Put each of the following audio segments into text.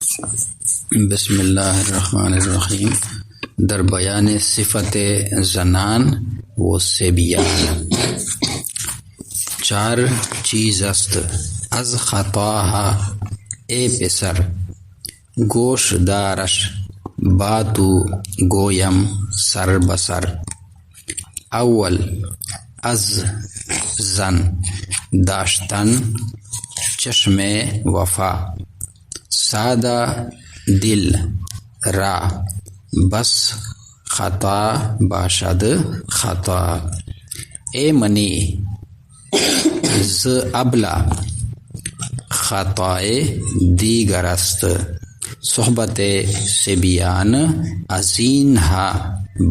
بسم الله الرحمن الرحیم. در بیان صفت زنان و صبیان. 4 چیز است از خطاها ای پسر، گوش دارش با تو گویم سر بسر. اول از زن داشتن چشم وفا، ساده دل را بس خطا باشد خطا. ای منی ز ابلا خطای دیگر است، صحبت صبیان از اینها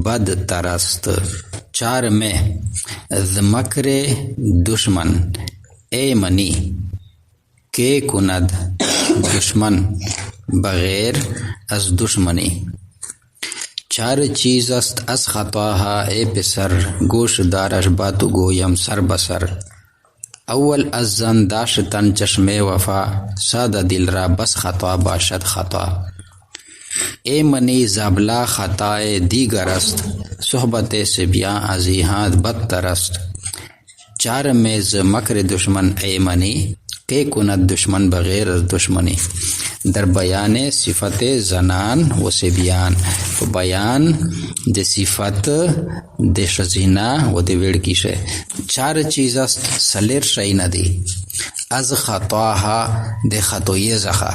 بدتر است. 4 میں ز مکر دشمن ای منی که کند دشمن بغیر از دشمنی. 4 چیز است از خطاها ای پسر، گوش دارش با تو گویم سر بسر. اول از زن داشتن چشم وفا، ساده دل را بس خطا باشد خطا. ای منی زابلا خطای دیگر است، صحبت صبیان از اینها بدتر است. 4 میں ز مکر دشمن ای منی که کند دشمن بغیر از دشمنی. در بیان صفت زنان و صبیان، په بیان د صفت د ښځینه و د ویړکي شی. 4 چیز است سلیر شی نه دی از خطاها د خطوی څخه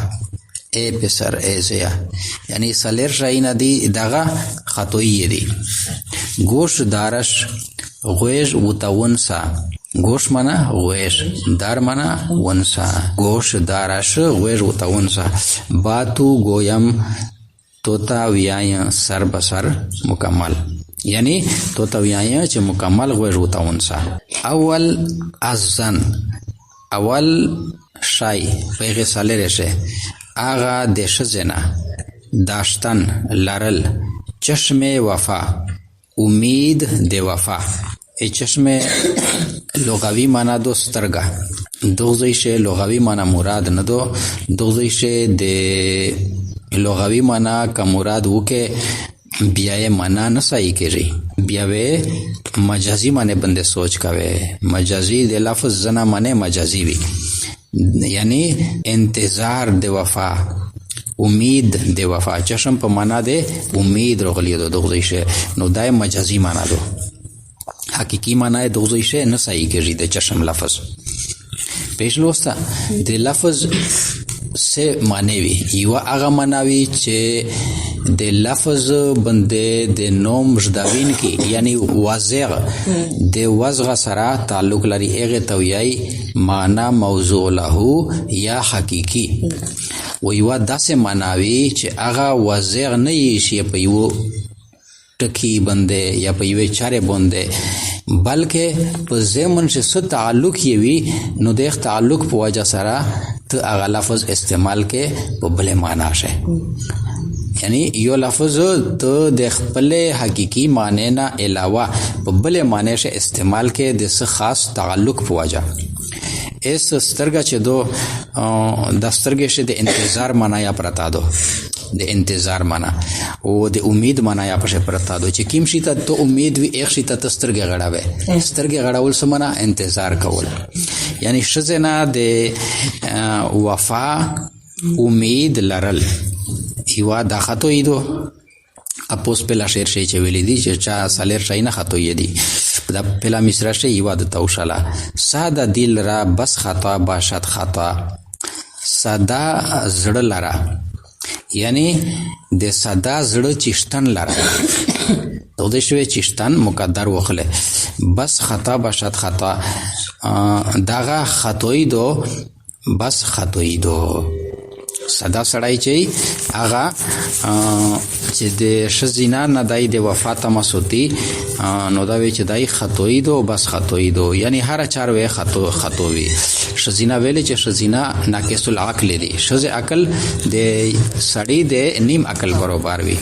ای پسر ای زیا، یعنی سلیر شی نه دی دغه خطوی دی. گوش دارش غویش وتونسا، گوش منا غویش، دار منا ونسا. گوش دارش غویش وتونسا، با تو گویم توتا ویای سر بسر مکمل، یعنی توتا ویای چې مکمل غویش وتونسا. اول از زن، اول شای پیغه سالر شه، آغا د ښځې داشتن لرل، چشم وفا امید د وفا. ای چشم لغوی معنا دو سترګه، دغه شی لغوی معنا مراد نه دو، دغه شی د لغوی معنا کا مراد وکه بیا معنا نه صحیح کیږي، بیا و مجازی معنی بنده سوچ کاوه. مجازی د لفظ زنا معنی مجازی وی، یعنی انتظار د وفا، امید د وفا. چشم په معنا د امید رغلی دو دغه شی، نو دای مجازی معنا دو. حقیقی معنی دغه شی نه صحیح کیږي د چشم لفظ. پیش لوستا د لفظ سے معنی وی، یو هغه معنی وی چې د لفظ بنده د نوم ژداوین کی، یعنی واضح د وضع سره تعلق لري. هغه تویای معنا موضوع له یا حقیقی. و یو داسې معنی چې هغه واضح نه شي په یو ټکی باندې یا په یوې چارې باندې، بلکې په ضمن چې څه تعلق یې وي، نو د تعلق په وجه سره ته هغه لفظ استعمال کې په بلې معنا شي. یعنی یو لفظ ته د خپل حقیقي معنی نه علاوه په بلې معنی شي استعمال کې د څه خاص تعلق په وجه. اس سترګه چې دو د سترګې شه د انتظار معنا یا پرتا دو، د انتظار معنا او د امید معنا یا پشه پرتا دو. چې کیم شي ته تو امید وی ایک شي ته سترګې غړاوي، سترګې غړاول سمنا انتظار کول، یعنی شزنا د وفا امید لرل. ایوا دا خطوی دو اپوس پلا شعر شي چې ویلې دي چې چا سالر شي نه خطوی دی. دا پلا مصرا شي یوا د توشلا، ساده دل را بس خطا باشد خطا. ساده زړه لرا، یعنی د ساده زړه چشتن لرا، دغه شوی چشتن مقدر وخله، بس خطا باشد خطا. داغه خطوی دو بس خطوی دو. ساده سړی چې هغه چې د ښځینه نه دای د وفا تمسوتی، نو دا وی چې دای خطوی دو بس خطوی دو، یعنی هر چار وی خطوی. ښځینه ویلې چې ښځینه ناقص العقل دی، ښځه عقل د سړی د نیم عقل برابر وي.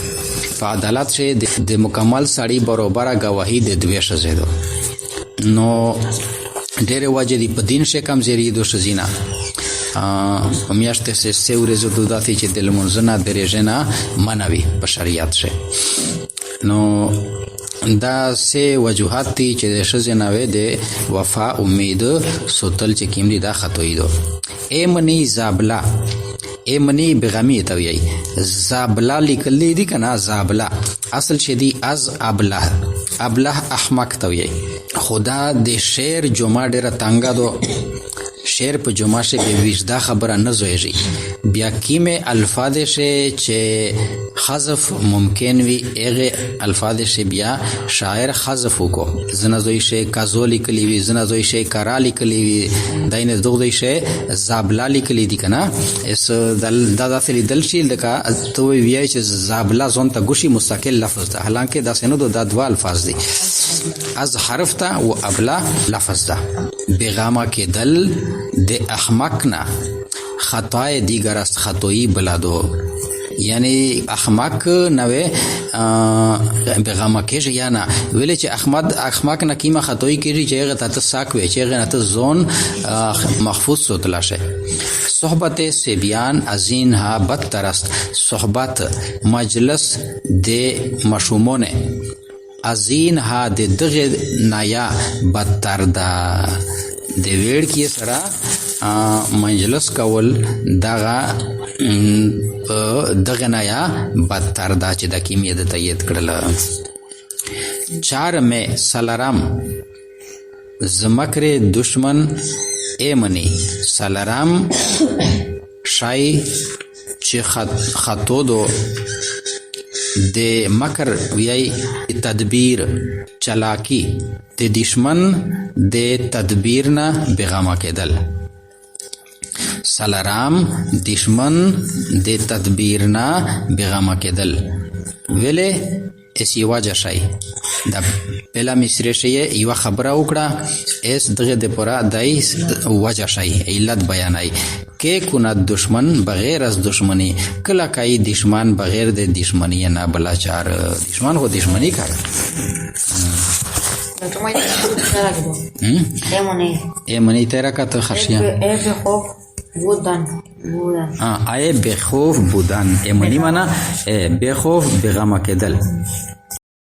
په عدالت چې د مکمل سړی برابر گواهی د دوی ښځې دو. نو ډېر وجه دی په دین شه کمزوري دو ښځینه، په میاشتې سه ورځې د داسې چې د لمونځ نه د روژې نه منع وي په شریعت شه. نو دا سه وجوهات دي چې د ښځې نوې د وفا امید سوتل چې کیم دي دا خطوی دو. ایمنی زابلا ایمنی بغمی ته وی زابلا لیکل دي کنه. زابلا اصل چې دی از ابله احمق ته وی. خدا د شعر جمعه ډیره تنګه دو. شعر په جمعه شه به وجدا خبره نه زویږي. بیا کیمه الفاظ شه چې حذف ممکن وي هغه الفاظ شه بیا شاعر حذف وکړو. زنه زوی شه کازولی کلی وی زنه زوی شه کرالی کلی وی داینه دغه شه زابلالی کلی دي کنه. اس دا داسې دل شي لکه ته وی چې زابلا زون ته ګوشي مستقل لفظ ده حالانکه دا سينو د دوا الفاظ دي. از حرف ته او ابلا لفظ ده. بغاما کې دل د احمق نه خطای دیگر است خطویی بلادو. یعنی احمق نوې بغاما کېږي یا نه ویل چې احمق نه کیمه خطویی کېږي چې هغه ته ساک وي چې هغه ته زون محفوظ سوتلا شه. صحبت سبیان ازین ها بدتر است. صحبت مجلس د مشومونه ازین ها د دغه نایا بدتر ده. د ویړ کې سره مجلس کول دغه نایا بدتر ده چې د کیمیه د تایید کړل. 4 میں سلرام زمکر دشمن ایمنی سلرام شای چې خطو دو د مکر وی تدبیر چلاکی د دشمن د تدبیر نه بغما کېدل. سلرام دشمن د تدبیر نه بغما کېدل ویلې اسی واجه شای. دا پهلا مصری شی یو خبره وکړه اس دغه د پورا دای واجه شای علت بیانای کې کونه دشمن بغیر از دشمنی کلا کای دشمن بغیر د دشمنی نه بلا چار دشمن هو دشمنی کار. ایمنی تیرا کا تو خشیان آیه بخوف بودن. ایمنی مانا بخوف بغما کدل.